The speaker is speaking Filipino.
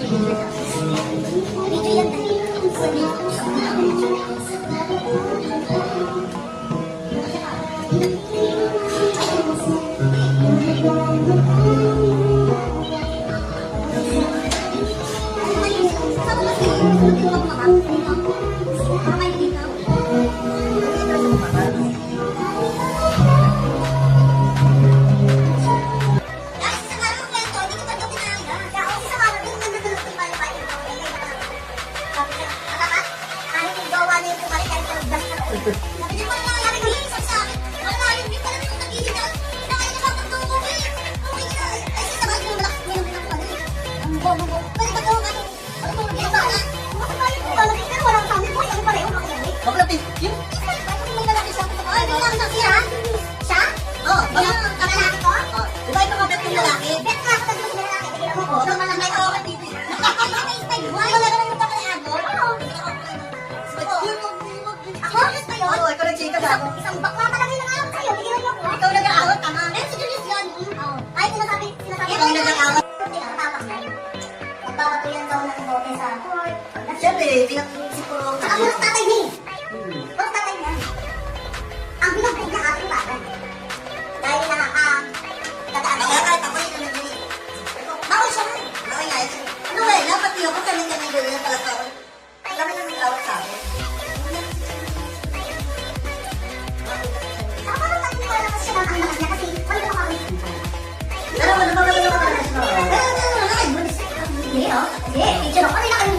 Video yan dahil. Isang bakla talaga yung nag-aawat sa'yo. Tigilan niyo ako. Ikaw nag-aawat, tama? Eh, si Julius yun. Kahit sinasabi. Ikaw nag-aawat. Tinatapas na yun. Nagpapatuyan daw ng bote sa court. Siyempre, pinag-iisip ko. Saka puros tatay niya. Puros tatay niya. Ang binabalik na ating bagan. Dahil nakakadaan. Kahit ako yun na nag-iisip. Bawal siya. Bawal nga yun. Ano eh, dapat yun ako kami kami gawin na pala tao. Kami na nag-aawat sa akin. Pero ano ba? Hindi, picture ako. Kanina kayo